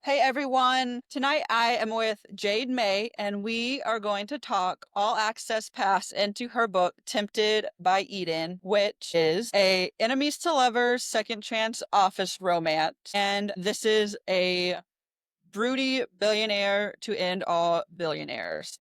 Hey everyone, tonight I am with Jade May and we are going to talk all access pass into her book Tempted by Eden, which is a enemies to lovers second chance office romance. And this is a broody billionaire to end all billionaires.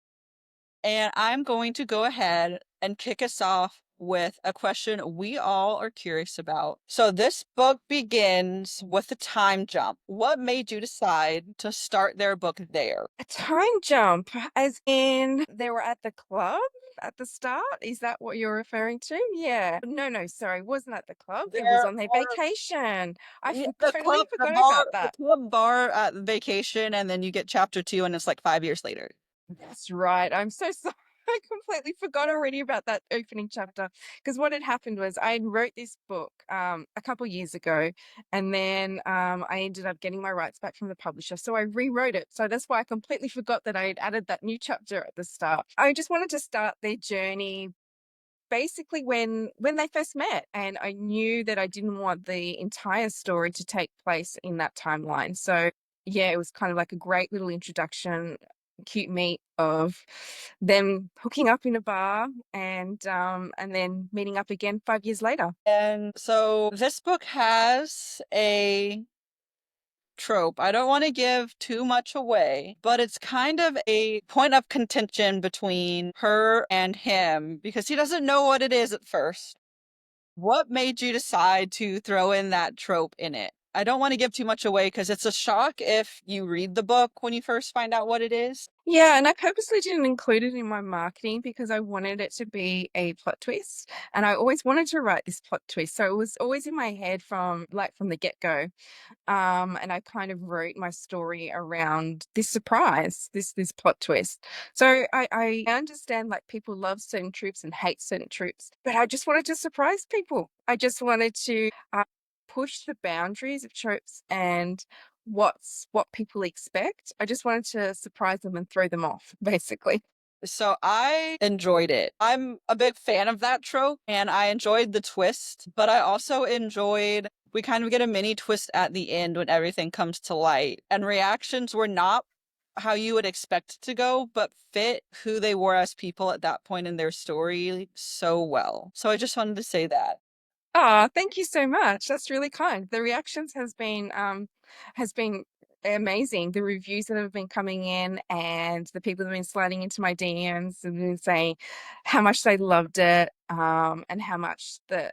And I'm going to go ahead and kick us off with a question we all are curious about. So, this book begins with a time jump. What made you decide to start their book there? A time jump, as in they were at the club at the start? Is that what you're referring to? Yeah. No, sorry, it wasn't at the club. It was There on their are vacation. yeah, Totally forgot about the that. club bar at vacation, and then you get chapter two, and it's like 5 years later. That's right. I'm so sorry. I completely forgot already about that opening chapter because what had happened was I wrote this book a couple years ago, and then I ended up getting my rights back from the publisher, so I rewrote it. So that's why I completely forgot that I had added that new chapter at the start. I just wanted to start their journey basically when they first met, and I knew that I didn't want the entire story to take place in that timeline. So yeah, it was kind of like a great little introduction, cute meet of them hooking up in a bar and then meeting up again 5 years later. And so this book has a trope. I don't want to give too much away, but it's kind of a point of contention between her and him because he doesn't know what it is at first. What made you decide to throw in that trope in it? I don't want to give too much away because it's a shock if you read the book when you first find out what it is. Yeah, and I purposely didn't include it in my marketing because I wanted it to be a plot twist. And I always wanted to write this plot twist. So it was always in my head from the get-go. And I kind of wrote my story around this surprise, this plot twist. So I understand like people love certain troops and hate certain troops, but I just wanted to surprise people. I just wanted to push the boundaries of tropes and what people expect. I just wanted to surprise them and throw them off, basically. So I enjoyed it. I'm a big fan of that trope and I enjoyed the twist, but I also enjoyed we kind of get a mini twist at the end when everything comes to light. And reactions were not how you would expect it to go, but fit who they were as people at that point in their story so well. So I just wanted to say that. Oh, thank you so much. That's really kind. The reactions has been amazing. The reviews that have been coming in and the people that have been sliding into my DMs and been saying how much they loved it, and how much that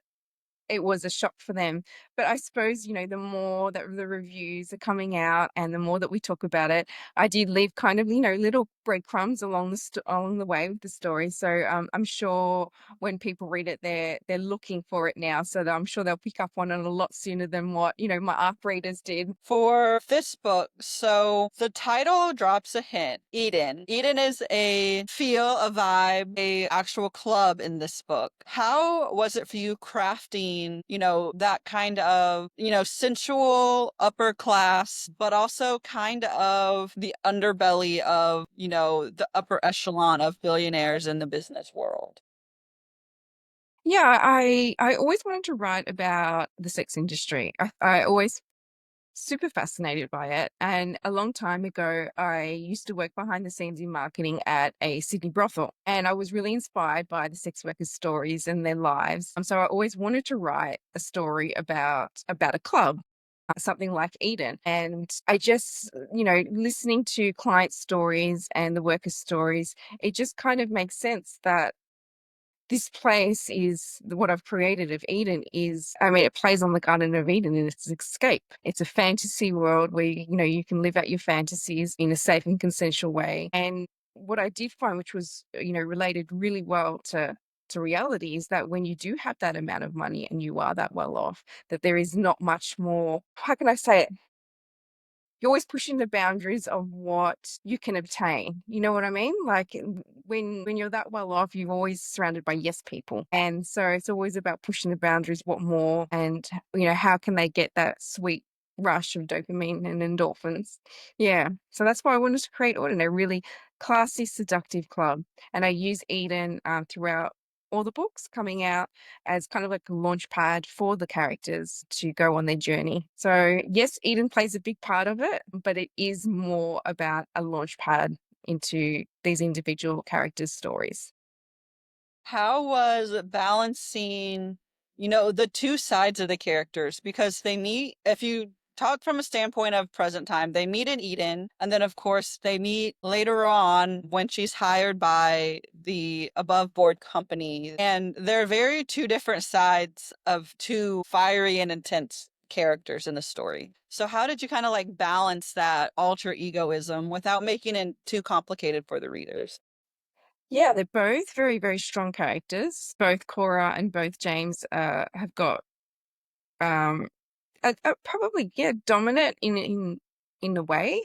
it was a shock for them. But I suppose, the more that the reviews are coming out and the more that we talk about it, I did leave kind of, little breadcrumbs along the way with the story. So I'm sure when people read it, they're looking for it now. So that I'm sure they'll pick up on it a lot sooner than what, my ARC readers did. For this book, so the title drops a hint. Eden. Eden is a feel, a vibe, a actual club in this book. How was it for you crafting, that kind of, sensual upper class, but also kind of the underbelly of, the upper echelon of billionaires in the business world? Yeah, I always wanted to write about the sex industry. I always super fascinated by it. And a long time ago, I used to work behind the scenes in marketing at a Sydney brothel. And I was really inspired by the sex workers' stories and their lives. So I always wanted to write a story about a club. Something like Eden. And I just, listening to client stories and the workers' stories, it just kind of makes sense that this place is what I've created of Eden is, I mean, it plays on the Garden of Eden and it's an escape. It's a fantasy world where, you can live out your fantasies in a safe and consensual way. And what I did find, which was, related really well to reality, is that when you do have that amount of money and you are that well off, that there is not much more, how can I say it? You're always pushing the boundaries of what you can obtain. You know what I mean? Like when you're that well off, you're always surrounded by yes people. And so it's always about pushing the boundaries, what more, and how can they get that sweet rush of dopamine and endorphins. Yeah. So that's why I wanted to create Auden, a really classy, seductive club. And I use Eden throughout. all the books coming out as kind of like a launch pad for the characters to go on their journey. So yes, Eden plays a big part of it, but it is more about a launch pad into these individual characters' stories. How was balancing, the two sides of the characters? Because they meet, if you talk from a standpoint of present time, they meet in Eden, and then of course they meet later on when she's hired by the above board company. And they're very two different sides of two fiery and intense characters in the story. So how did you kind of like balance that alter egoism without making it too complicated for the readers? Yeah, they're both very, very strong characters. Both Cora and both James have got um, probably dominant in a way.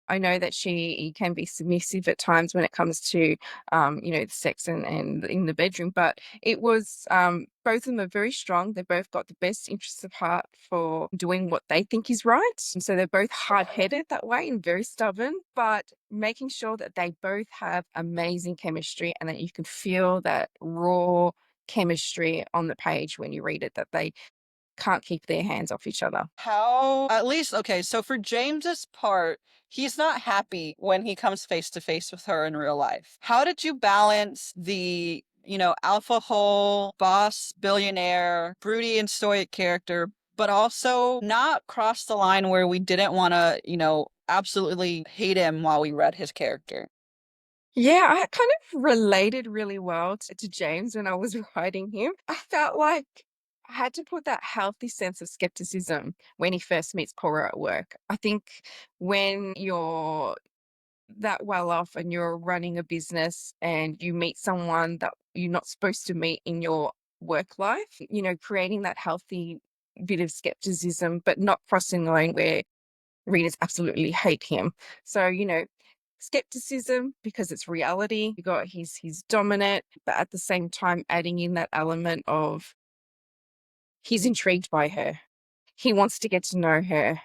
I know that she can be submissive at times when it comes to, sex and in the bedroom, but it was, both of them are very strong. They both got the best interests of heart for doing what they think is right. And so they're both hard-headed that way and very stubborn, but making sure that they both have amazing chemistry and that you can feel that raw chemistry on the page when you read it, that they can't keep their hands off each other. How, at least, okay, so for James's part, he's not happy when he comes face to face with her in real life. How did you balance the, alpha hole, boss, billionaire, broody and stoic character, but also not cross the line where we didn't want to, absolutely hate him while we read his character? Yeah, I kind of related really well to James when I was writing him. I felt like I had to put that healthy sense of skepticism when he first meets Cora at work. I think when you're that well off and you're running a business and you meet someone that you're not supposed to meet in your work life, creating that healthy bit of skepticism, but not crossing the line where readers absolutely hate him. So, skepticism because it's reality. You got he's dominant, but at the same time adding in that element of he's intrigued by her. He wants to get to know her.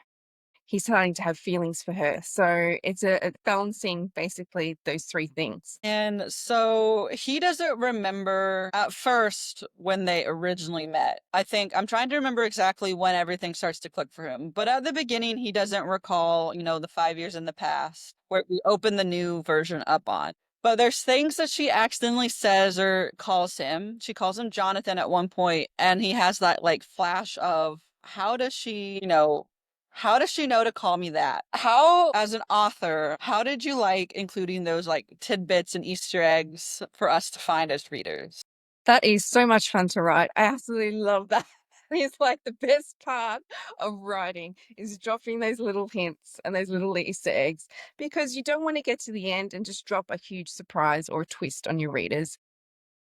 He's starting to have feelings for her. So it's a balancing basically those three things. And so he doesn't remember at first when they originally met. I think I'm trying to remember exactly when everything starts to click for him. But at the beginning, he doesn't recall, the 5 years in the past where we open the new version up on. But there's things that she accidentally says or calls him. She calls him Jonathan at one point, and he has that like flash of how does she know to call me that? How, as an author, how did you like including those like tidbits and Easter eggs for us to find as readers? That is so much fun to write. I absolutely love that. It's like the best part of writing is dropping those little hints and those little Easter eggs because you don't want to get to the end and just drop a huge surprise or twist on your readers.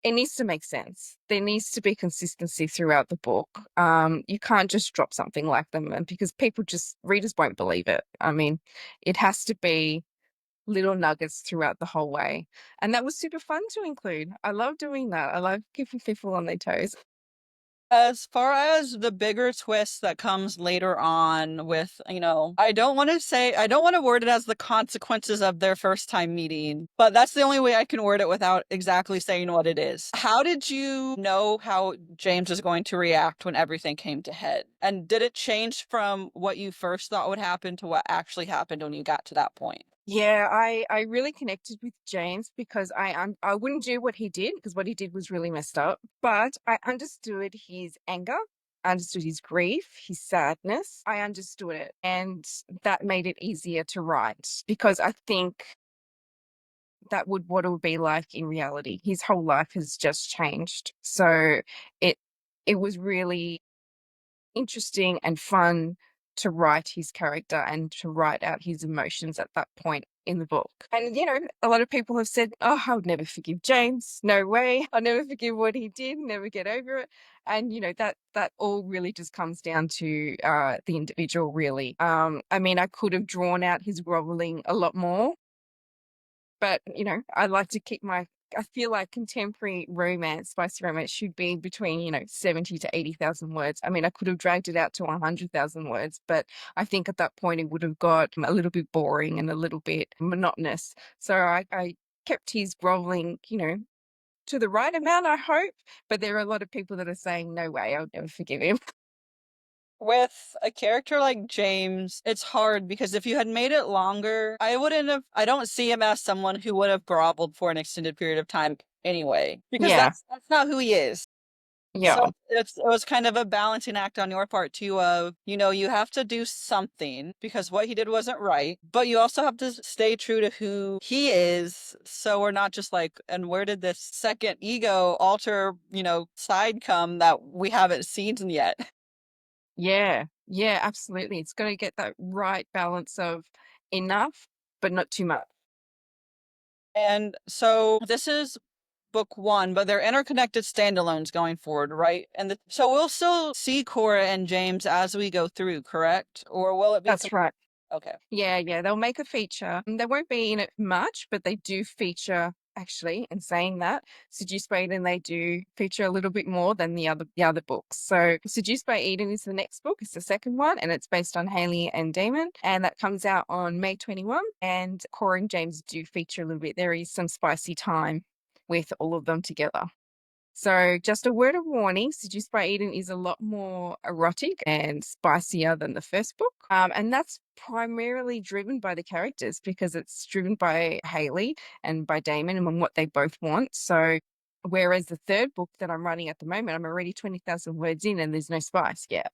It needs to make sense. There needs to be consistency throughout the book. You can't just drop something like them and because readers won't believe it. I mean, it has to be little nuggets throughout the whole way. And that was super fun to include. I love doing that. I love keeping people on their toes. As far as the bigger twist that comes later on with, I don't want to word it as the consequences of their first time meeting, but that's the only way I can word it without exactly saying what it is. How did you know how James was going to react when everything came to head? And did it change from what you first thought would happen to what actually happened when you got to that point? Yeah, I really connected with James because I wouldn't do what he did because what he did was really messed up, but I understood his anger, I understood his grief, his sadness. I understood it, and that made it easier to write because I think that would what it would be like in reality. His whole life has just changed. So it it was really interesting and fun to write his character and to write out his emotions at that point in the book. And a lot of people have said, "Oh, I would never forgive James. No way. I'll never forgive what he did, never get over it." And that all really just comes down to the individual really. I mean, I could have drawn out his groveling a lot more, but, I like to keep I feel like contemporary romance, spicy romance should be between, 70 to 80,000 words. I mean, I could have dragged it out to 100,000 words, but I think at that point it would have got a little bit boring and a little bit monotonous. So I kept his groveling, to the right amount, I hope. But there are a lot of people that are saying, no way, I'll never forgive him. With a character like James, it's hard because if you had made it longer, I don't see him as someone who would have groveled for an extended period of time anyway, because Yeah. that's not who he is. So Yeah. it was kind of a balancing act on your part too of, you have to do something because what he did wasn't right, but you also have to stay true to who he is. So we're not just like, and where did this second ego alter, side come that we haven't seen yet? Yeah. Yeah, absolutely. It's got to get that right balance of enough, but not too much. And so this is book one, but they're interconnected standalones going forward, right? So we'll still see Cora and James as we go through, correct? Or will it be That's right. okay? Yeah, yeah, they'll make a feature. They won't be in it much, but they do feature actually, in saying that, Seduced by Eden, they do feature a little bit more than the other books. So Seduced by Eden is the next book. It's the second one, and it's based on Haley and Damon, and that comes out on May 21. And Cora and James do feature a little bit. There is some spicy time with all of them together. So, just a word of warning, Seduced by Eden is a lot more erotic and spicier than the first book. And that's primarily driven by the characters because it's driven by Haley and by Damon and what they both want. So, whereas the third book that I'm writing at the moment, I'm already 20,000 words in and there's no spice yet.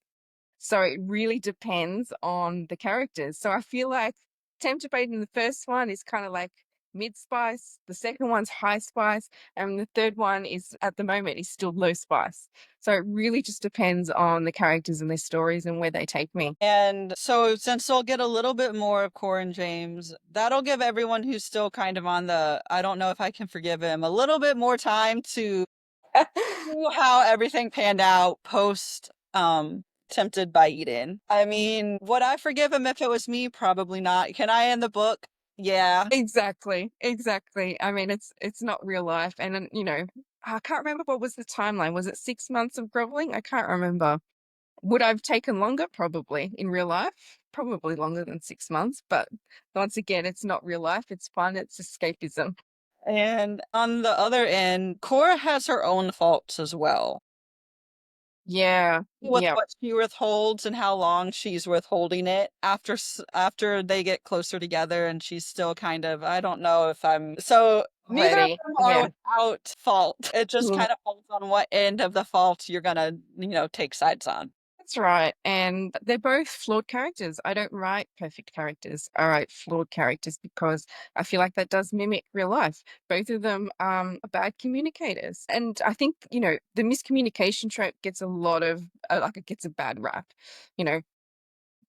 So it really depends on the characters. So I feel like Tempted Bait in the first one is kind of like mid spice, the second one's high spice, and the third one is at the moment is still low spice. So it really just depends on the characters and their stories and where they take me. And so, since we'll get a little bit more of Cora and James, that'll give everyone who's still kind of on the I don't know if I can forgive him a little bit more time to see how everything panned out post Tempted by Eden. I mean, would I forgive him if it was me? Probably not. Can I end the book? Yeah. Exactly, exactly. I mean, it's not real life, and I can't remember what was the timeline. Was it 6 months of groveling? I can't remember. Would I have taken longer? Probably in real life, probably longer than 6 months. But once again, it's not real life. It's fun. It's escapism. And on the other end, Cora has her own faults as well. Yeah, With yeah, what she withholds and how long she's withholding it after they get closer together, and she's still kind of, I don't know if I'm so neither of ready. them are Yeah. without fault. It just Mm. kind of falls on what end of the fault you're gonna, take sides on. That's right. And they're both flawed characters. I don't write perfect characters. I write flawed characters because I feel like that does mimic real life. Both of them are bad communicators. And I think, the miscommunication trope gets a lot of, like, it gets a bad rap. You know,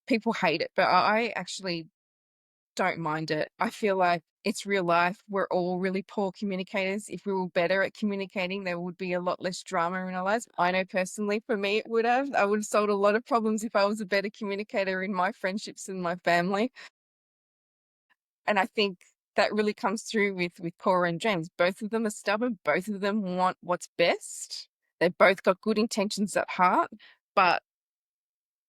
people hate it, but I actually don't mind it. I feel like it's real life. We're all really poor communicators. If we were better at communicating, there would be a lot less drama in our lives. I know personally for me it would have. I would have solved a lot of problems if I was a better communicator in my friendships and my family. And I think that really comes through with Cora and James. Both of them are stubborn. Both of them want what's best. They've both got good intentions at heart, but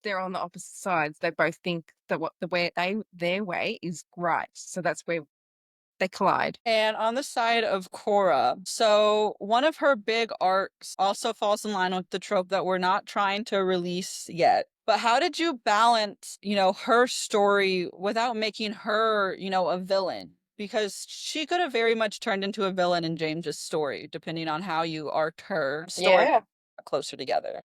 they're on the opposite sides. They both think that what the way their way is right. So that's where they collide. And on the side of Cora, so one of her big arcs also falls in line with the trope that we're not trying to release yet. But how did you balance, her story without making her, a villain? Because she could have very much turned into a villain in James's story, depending on how you arced her story Yeah. closer together.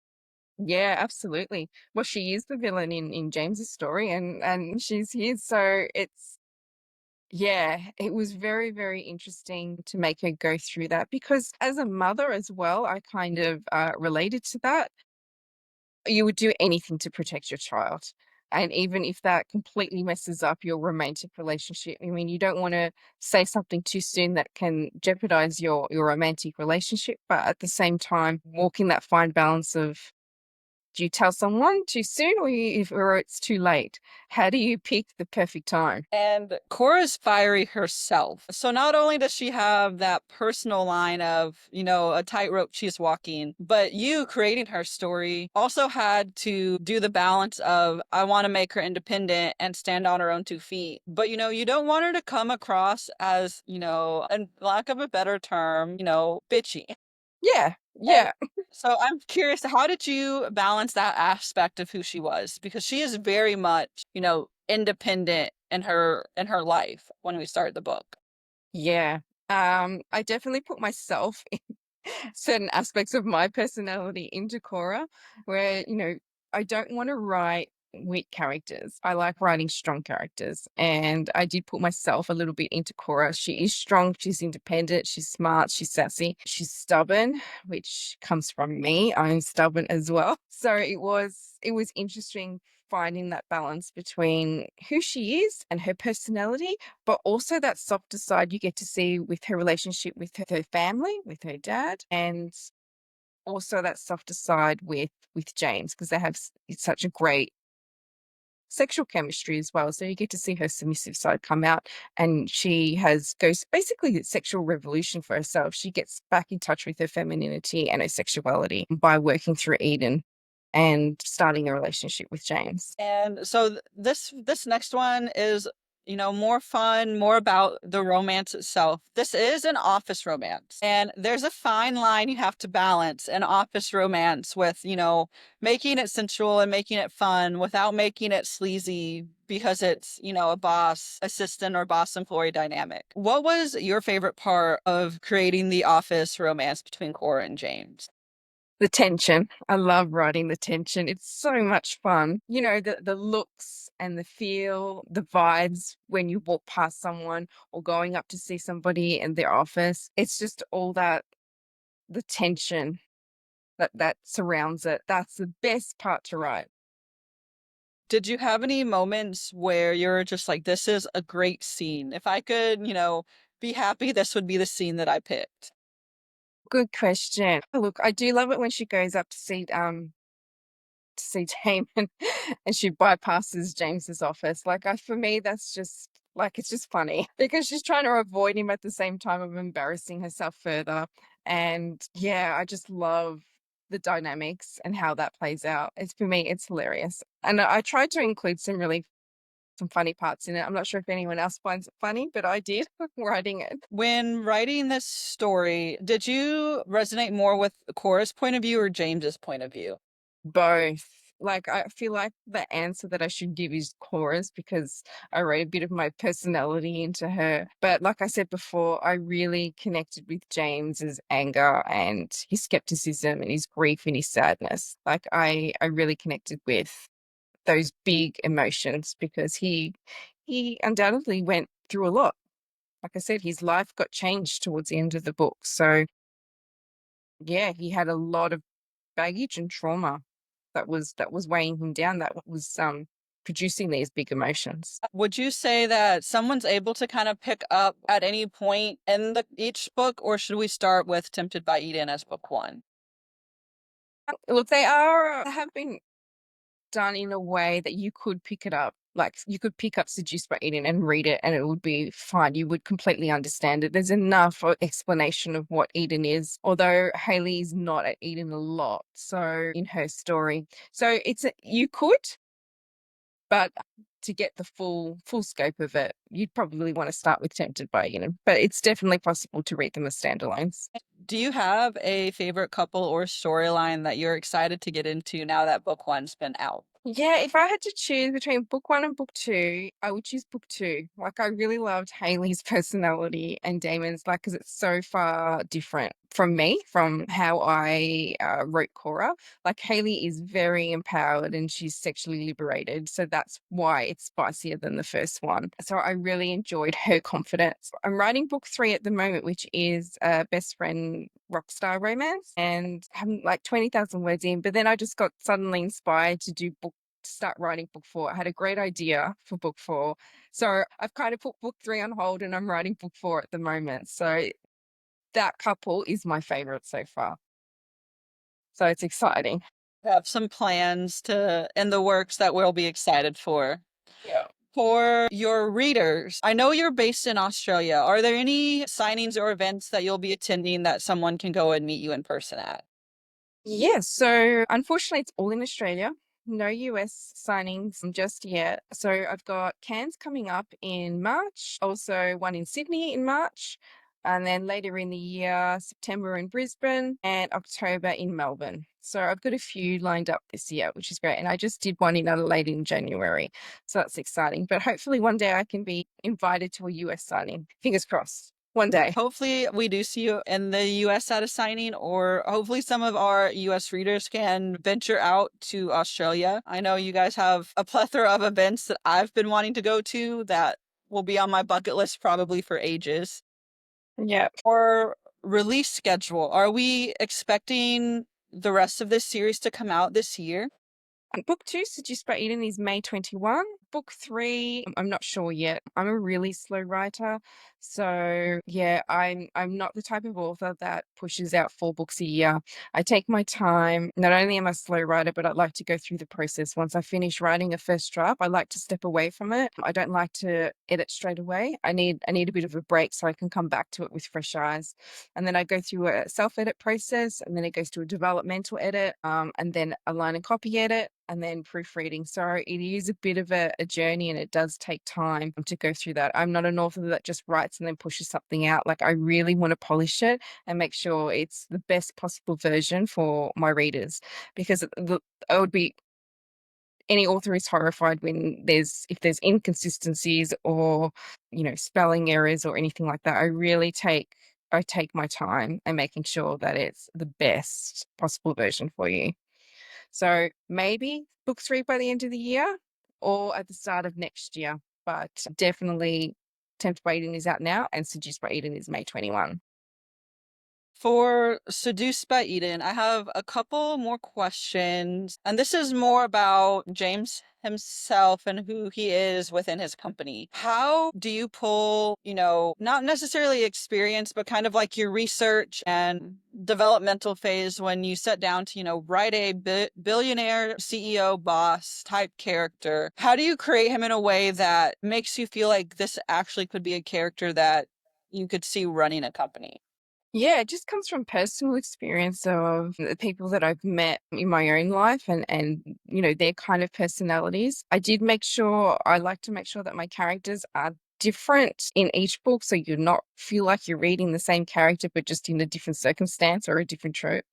Yeah, absolutely. Well, she is the villain in James's story, and she's his. So it's yeah, it was very, very interesting to make her go through that because as a mother as well, I kind of related to that. You would do anything to protect your child. And even if that completely messes up your romantic relationship, I mean, you don't want to say something too soon that can jeopardize your romantic relationship, but at the same time, walking that fine balance of Do you tell someone too soon or it's too late? How do you pick the perfect time? And Cora's fiery herself. So not only does she have that personal line of, a tightrope she's walking, but you creating her story also had to do the balance of, I want to make her independent and stand on her own 2 feet. But, you don't want her to come across as, in lack of a better term, bitchy. Yeah, And yeah. so I'm curious, how did you balance that aspect of who she was? Because she is very much, independent in her life when we started the book. Yeah. I definitely put myself in certain aspects of my personality into Cora, where, I don't want to write weak characters. I like writing strong characters. And I did put myself a little bit into Cora. She is strong, she's independent, she's smart, she's sassy, she's stubborn, which comes from me. I'm stubborn as well. So it was interesting finding that balance between who she is and her personality, but also that softer side you get to see with her relationship with her family, with her dad, and also that softer side with James, because they have such a great sexual chemistry as well. So you get to see her submissive side come out, and she goes basically a sexual revolution for herself. She gets back in touch with her femininity and her sexuality by working through Eden and starting a relationship with James. And so this next one is, more fun, more about the romance itself. This is an office romance, and there's a fine line you have to balance an office romance with, making it sensual and making it fun without making it sleazy because it's, a boss assistant or boss employee dynamic. What was your favorite part of creating the office romance between Cora and James? The tension. I love writing the tension. It's so much fun. The looks and the feel, the vibes when you walk past someone or going up to see somebody in their office. It's just all that, the tension that surrounds it. That's the best part to write. Did you have any moments where you're just like, this is a great scene? If I could, be happy, this would be the scene that I picked. Good question. Look, I do love it when she goes up to see Damon and she bypasses James's office. Like for me, that's just like it's just funny because she's trying to avoid him at the same time of embarrassing herself further. And yeah, I just love the dynamics and how that plays out. It's for me, it's hilarious. And I tried to include some funny parts in it. I'm not sure if anyone else finds it funny, but I did writing it. When writing this story, did you resonate more with Cora's point of view or James's point of view? Both. Like, I feel like the answer that I should give is chorus because I wrote a bit of my personality into her. But like I said before, I really connected with James's anger and his skepticism and his grief and his sadness. Like I really connected with those big emotions because he undoubtedly went through a lot. Like I said, his life got changed towards the end of the book. So yeah, he had a lot of baggage and trauma that was weighing him down, that was producing these big emotions. Would you say that someone's able to kind of pick up at any point in each book, or should we start with Tempted by Eden as book one? Look, they have been done in a way that you could pick it up. Like you could pick up Seduced by Eden and read it and it would be fine. You would completely understand it. There's enough explanation of what Eden is, although Haley is not at Eden a lot. So in her story. So you could, but to get the full scope of it, you'd probably want to start with Tempted by Eden. But it's definitely possible to read them as standalones. Do you have a favorite couple or storyline that you're excited to get into now that book one's been out? Yeah, if I had to choose between book one and book two, I would choose book two. Like, I really loved Haley's personality and Damon's, like, because it's so far different from me, from how I wrote Cora. Like, Haley is very empowered and she's sexually liberated. So that's why it's spicier than the first one. So I really enjoyed her confidence. I'm writing book three at the moment, which is Best Friend rock star romance, and I'm like 20,000 words in, but then I just got suddenly inspired to start writing book four. I had a great idea for book four. So I've kind of put book three on hold and I'm writing book four at the moment. So that couple is my favorite so far. So it's exciting. have some plans to in the works that we'll be excited for. Yeah. For your readers, I know you're based in Australia. Are there any signings or events that you'll be attending that someone can go and meet you in person at? Yes, so unfortunately, it's all in Australia. No US signings just yet. So I've got Cairns coming up in March, also one in Sydney in March, and then later in the year, September in Brisbane and October in Melbourne. So I've got a few lined up this year, which is great. And I just did one in Adelaide in January. So that's exciting. But hopefully one day I can be invited to a US signing. Fingers crossed. One day. Hopefully, we do see you in the US at a signing, or hopefully, some of our US readers can venture out to Australia. I know you guys have a plethora of events that I've been wanting to go to that will be on my bucket list probably for ages. Yeah. Or release schedule. Are we expecting the rest of this series to come out this year? Book 2, Seduced by Eden, is May 21. Book 3, I'm not sure yet. I'm a really slow writer. So yeah, I'm not the type of author that pushes out 4 books a year. I take my time. Not only am I a slow writer, but I like to go through the process. Once I finish writing a first draft, I like to step away from it. I don't like to edit straight away. I need a bit of a break so I can come back to it with fresh eyes. And then I go through a self-edit process, and then it goes to a developmental edit, and then a line and copy edit, and then proofreading. So it is a bit of a journey, and it does take time to go through that. I'm not an author that just writes and then pushes something out. Like, I really want to polish it and make sure it's the best possible version for my readers, because I would be any author is horrified when if there's inconsistencies or spelling errors or anything like that. I take my time and making sure that it's the best possible version for you. So maybe book 3 by the end of the year or at the start of next year. But definitely Tempted by Eden is out now, and Seduced by Eden is May 21. For Seduced by Eden, I have a couple more questions. And this is more about James himself and who he is within his company. How do you pull, not necessarily experience, but kind of like your research and developmental phase when you sit down to, write a billionaire CEO boss type character? How do you create him in a way that makes you feel like this actually could be a character that you could see running a company? Yeah, it just comes from personal experience of the people that I've met in my own life, and their kind of personalities. I like to make sure that my characters are different in each book, so you're not feel like you're reading the same character but just in a different circumstance or a different trope.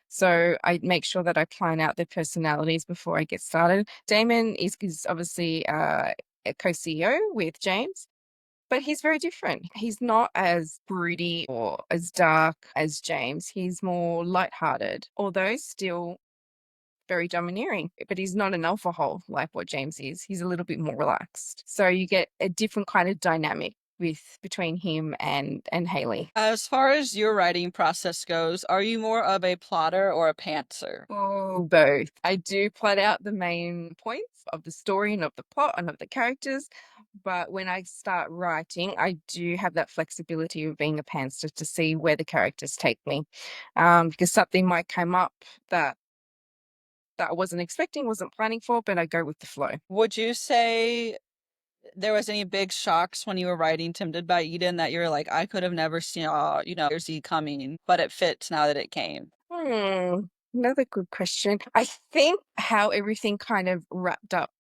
So I make sure that I plan out their personalities before I get started. Damon is obviously a co-CEO with James, but he's very different. He's not as broody or as dark as James. He's more lighthearted, although still very domineering. But he's not an alpha hole like what James is. He's a little bit more relaxed. So you get a different kind of dynamic between him and Haley. As far as your writing process goes, are you more of a plotter or a pantser? Oh, both. I do plot out the main points of the story and of the plot and of the characters. But when I start writing, I do have that flexibility of being a pantser to see where the characters take me. Because something might come up that I wasn't expecting, wasn't planning for, but I go with the flow. Would you say there was any big shocks when you were writing Tempted by Eden that you're like, I could have never seen, here's he coming, but it fits now that it came? Another good question. I think how everything kind of wrapped up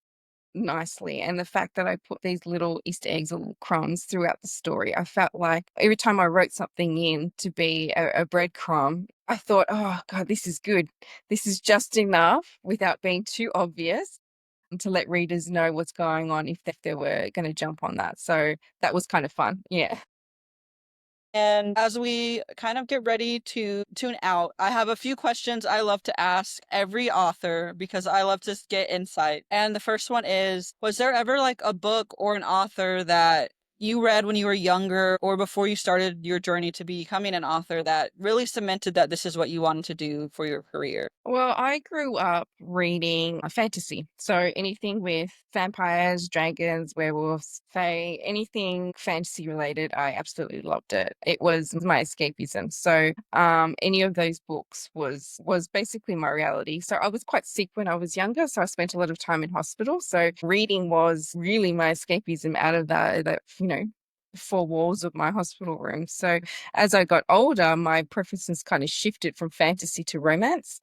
nicely, and the fact that I put these little Easter eggs or little crumbs throughout the story. I felt like every time I wrote something in to be a breadcrumb, I thought, oh God, this is good. This is just enough without being too obvious, and to let readers know what's going on if they were going to jump on that. So that was kind of fun. Yeah. And as we kind of get ready to tune out, I have a few questions I love to ask every author because I love to get insight. And the first one is, was there ever like a book or an author that you read when you were younger or before you started your journey to becoming an author that really cemented that this is what you wanted to do for your career? Well, I grew up reading fantasy. So anything with vampires, dragons, werewolves, fae, anything fantasy related, I absolutely loved it. It was my escapism. So any of those books was basically my reality. So I was quite sick when I was younger, so I spent a lot of time in hospital. So reading was really my escapism out of that four walls of my hospital room. So as I got older, my preferences kind of shifted from fantasy to romance.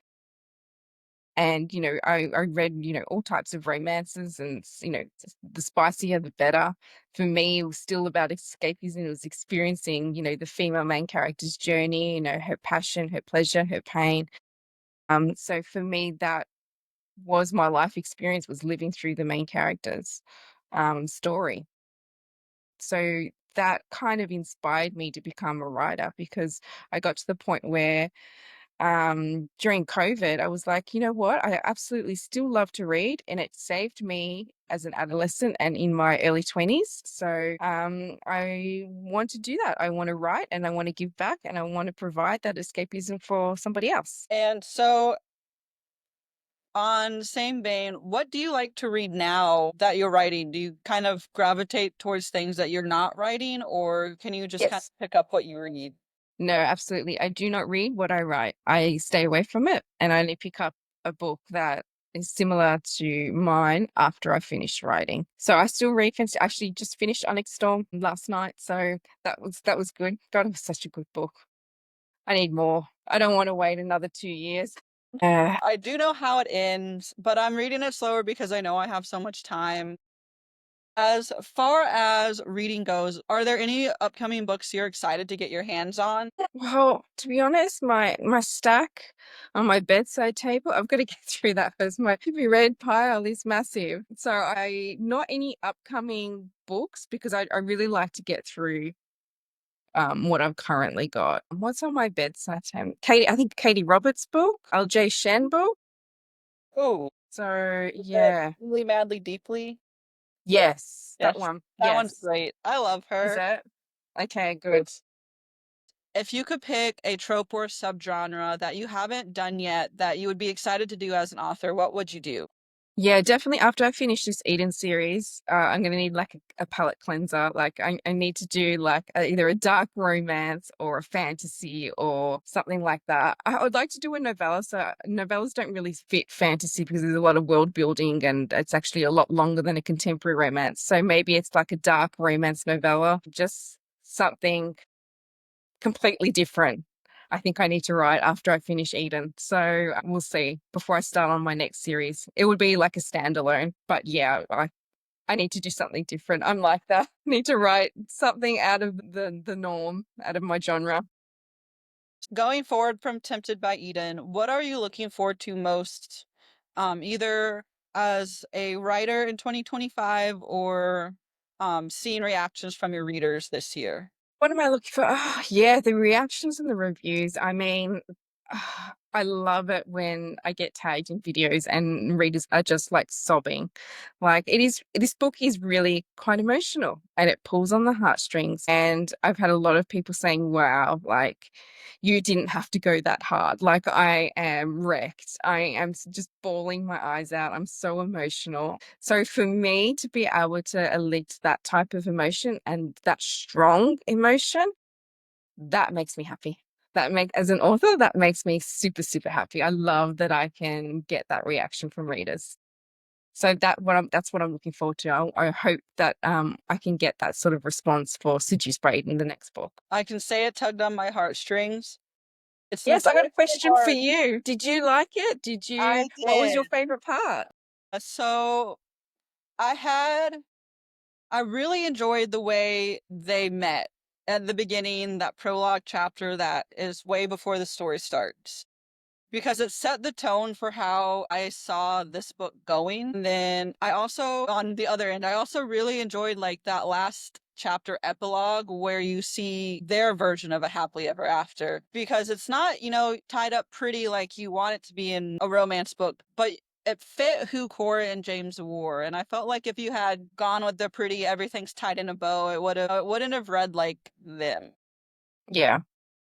And, I read, all types of romances and, the spicier, the better. For me, it was still about escapism. It was experiencing, the female main character's journey, her passion, her pleasure, her pain. So for me, that was my life experience, was living through the main character's story. So that kind of inspired me to become a writer, because I got to the point where during COVID, I was like, you know what? I absolutely still love to read, and it saved me as an adolescent and in my early 20s. So I want to do that. I want to write and I want to give back and I want to provide that escapism for somebody else. And so, on the same vein, what do you like to read now that you're writing? Do you kind of gravitate towards things that you're not writing, or can you just kind Yes. of pick up what you read? No, absolutely. I do not read what I write. I stay away from it and I only pick up a book that is similar to mine after I finish writing. So I still read fantasy. I actually just finished Onyx Storm last night, so that was good. God, it was such a good book. I need more. I don't want to wait another 2 years. Uh, I do know how it ends, but I'm reading it slower because I know I have so much time. As far as reading goes, are there any upcoming books you're excited to get your hands on? well, to be honest, my stack on my bedside table, I've got to get through that first. My to be read pile is massive. So I not any upcoming books because I really like to get through what I've currently got. What's on my bedside table? I think Katie Roberts' book, L.J. Shen book. Oh, So is it yeah. Really Madly Deeply? Yes, that Yes, one. that one's Yes. great. I love Is her. it? Okay, good. If you could pick a trope or subgenre that you haven't done yet that you would be excited to do as an author, what would you do? Yeah, definitely. After I finish this Eden series, I'm gonna need like a palette cleanser. Like I need to do like either a dark romance or a fantasy or something like that. I would like to do a novella. So novellas don't really fit fantasy because there's a lot of world building and it's actually a lot longer than a contemporary romance. So maybe it's like a dark romance novella, just something completely different. I think I need to write after I finish Eden. So we'll see before I start on my next series. It would be like a standalone, but yeah, I need to do something different. I'm like that. I need to write something out of the norm, out of my genre. Going forward from Tempted by Eden, what are you looking forward to most, either as a writer in 2025 or seeing reactions from your readers this year? What am I looking for? Oh, yeah, the reactions and the reviews. I mean, I love it when I get tagged in videos and readers are just like sobbing. Like this book is really quite emotional and it pulls on the heartstrings. And I've had a lot of people saying, wow, like you didn't have to go that hard. Like I am wrecked. I am just bawling my eyes out. I'm so emotional. So for me to be able to elicit that type of emotion and that strong emotion, that makes me happy. As an author, that makes me super, super happy. I love that I can get that reaction from readers. So that's what I'm looking forward to. I hope that I can get that sort of response for Seduced by Eden in the next book. I can say it tugged on my heartstrings. It's Yes, I got a very question for hard. you. Did you like it? I What was your did. favorite part? So I had I really enjoyed the way they met at the beginning, that prologue chapter that is way before the story starts, because it set the tone for how I saw this book going. And then I also, on the other end, I also really enjoyed like that last chapter epilogue where you see their version of a happily ever after, because it's not, tied up pretty like you want it to be in a romance book, but it fit who Cora and James were. And I felt like if you had gone with the pretty everything's tied in a bow, it wouldn't have read like them. Yeah.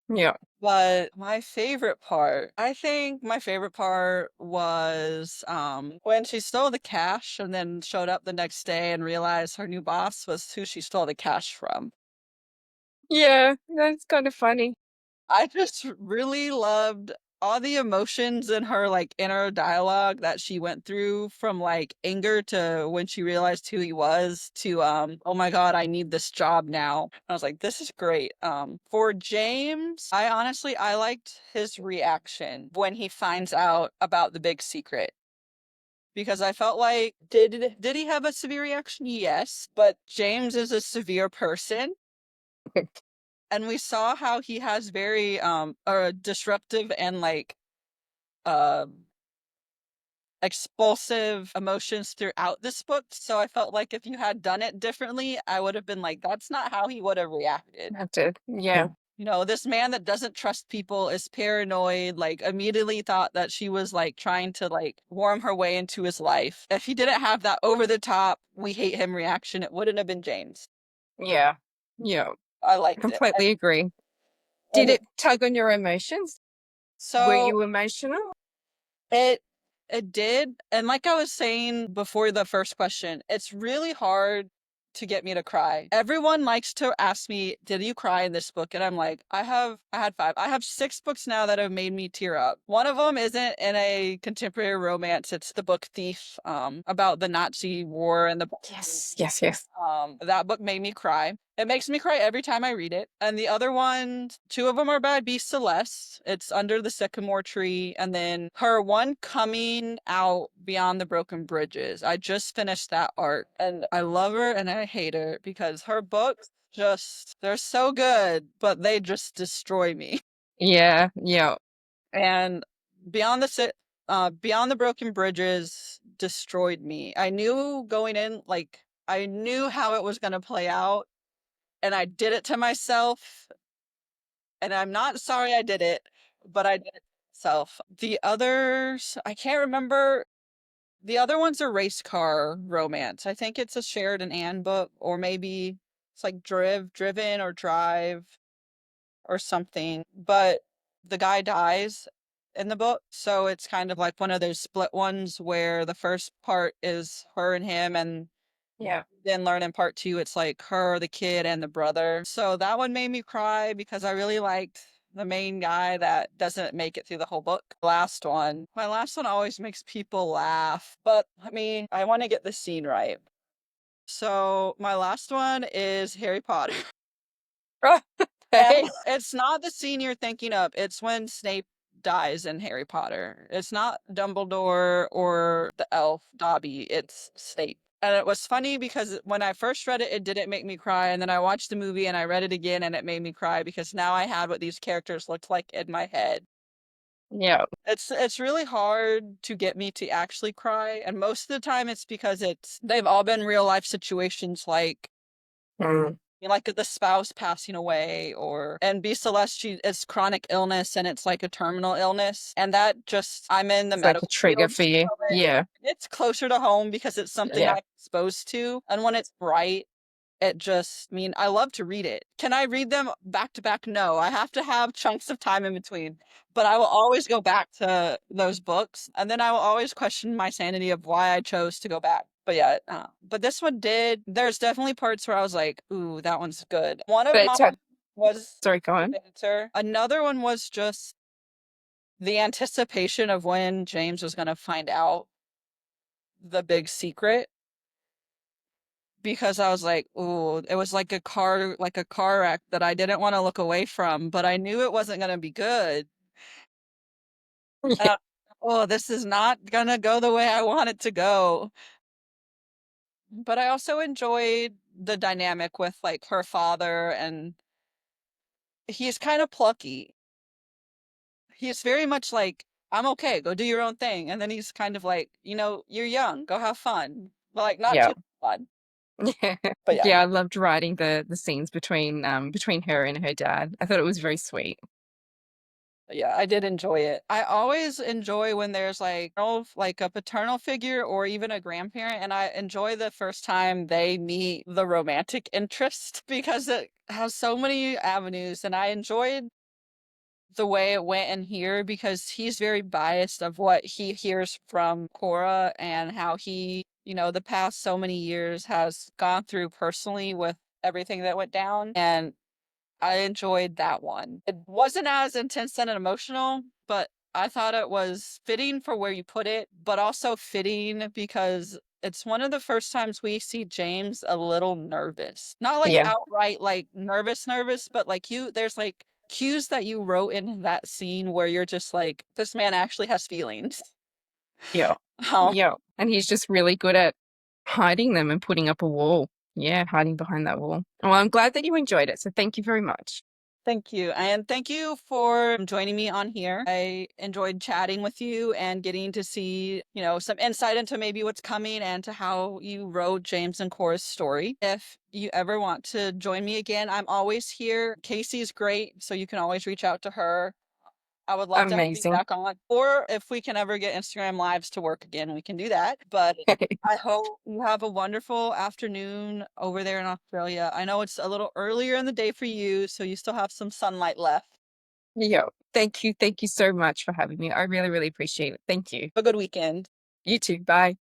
Yeah. But my favorite part, I think my favorite part was when she stole the cash and then showed up the next day and realized her new boss was who she stole the cash from. Yeah, that's kind of funny. I just really loved all the emotions in her like inner dialogue that she went through from like anger to when she realized who he was to oh my god, I need this job now. I was like, this is great. For James, I liked his reaction when he finds out about the big secret. Because I felt like did he have a severe reaction? Yes, but James is a severe person and we saw how he has very disruptive and like um expulsive emotions throughout this book. So I felt like if you had done it differently, I would have been like, that's not how he would have reacted. That did. Yeah. You know, this man that doesn't trust people is paranoid, like immediately thought that she was like trying to like worm her way into his life. If he didn't have that over the top, we hate him reaction, it wouldn't have been James. Yeah. Yeah. I I liked it. completely agree. Did And it tug on your emotions? Were so you emotional? It it did. And like I was saying before the first question, it's really hard to get me to cry. Everyone likes to ask me, "Did you cry in this book?" And I'm like, I had five. I have six books now that have made me tear up. One of them isn't in a contemporary romance. It's the book Thief, about the Nazi war and the Yes. Yes. Yes. that book made me cry. It makes me cry every time I read it. And the other ones, two of them are by B. Celeste. It's Under the Sycamore Tree. And then her one coming out Beyond the Broken Bridges. I just finished that arc and I love her and I hate her because her books just, they're so good, but they just destroy me. Yeah. Yeah. And Beyond the Beyond the Broken Bridges destroyed me. I knew going in, like I knew how it was going to play out, and I did it to myself. And I'm not sorry I did it, but I did it to myself. The others, I can't remember. The other one's a race car romance. I think it's a Sheridan Ann book, or maybe it's like Driven or Drive or something. But the guy dies in the book. So it's kind of like one of those split ones where the first part is her and him, and Yeah. then learn in part two, it's like her, the kid, and the brother. So that one made me cry because I really liked the main guy that doesn't make it through the whole book. My last one always makes people laugh, but I mean, I want to get the scene right. So my last one is Harry Potter. Okay. And it's not the scene you're thinking of. It's when Snape dies in Harry Potter. It's not Dumbledore or the elf Dobby. It's Snape. And it was funny because when I first read it, it didn't make me cry. And then I watched the movie and I read it again and it made me cry because now I had what these characters looked like in my head. Yeah. It's really hard to get me to actually cry. And most of the time it's because they've all been real life situations Mm. like the spouse passing away or and B Celeste it's chronic illness and it's like a terminal illness and that just I'm in the It's like a medical trigger field for you. so Yeah. it's closer to home because it's something Yeah. I'm exposed to and when it's bright it just I mean I love to read it. Can I read them back to back? No, I have to have chunks of time in between. But I will always go back to those books and then I will always question my sanity of why I chose to go back. But yeah, but this one did. There's definitely parts where I was like, "Ooh, that one's good." One of But mine was sorry, go the on. banter. Another one was just the anticipation of when James was gonna find out the big secret because I was like, "Ooh," it was like a car wreck that I didn't want to look away from, but I knew it wasn't gonna be good. Yeah. Uh, oh, this is not gonna go the way I want it to go. But I also enjoyed the dynamic with like her father and he's kind of plucky. He's very much like, I'm okay, go do your own thing. And then he's kind of like, you're young, go have fun. But like not Yeah. too fun. Yeah. But yeah. Yeah, I loved writing the scenes between her and her dad. I thought it was very sweet. Yeah, I did enjoy it. I always enjoy when there's like, like a paternal figure or even a grandparent, and I enjoy the first time they meet the romantic interest because it has so many avenues, and I enjoyed the way it went in here because he's very biased of what he hears from Cora and how he, the past so many years has gone through personally with everything that went down. And I enjoyed that one. It wasn't as intense and emotional, but I thought it was fitting for where you put it, but also fitting because it's one of the first times we see James a little nervous. Not like Yeah, outright like nervous, but like there's like cues that you wrote in that scene where you're just like, this man actually has feelings. yeah, Um, yeah. And he's just really good at hiding them and putting up a wall. Yeah, hiding behind that wall. Well, I'm glad that you enjoyed it. So thank you very much. Thank you. And thank you for joining me on here. I enjoyed chatting with you and getting to see, some insight into maybe what's coming and to how you wrote James and Cora's story. If you ever want to join me again, I'm always here. Casey's great, so you can always reach out to her. I would love to have you Amazing. back on. Or if we can ever get Instagram lives to work again, we can do that. But I hope you have a wonderful afternoon over there in Australia. I know it's a little earlier in the day for you, so you still have some sunlight left. Yeah. Thank you. Thank you so much for having me. I really, really appreciate it. Thank you. Have a good weekend. You too. Bye.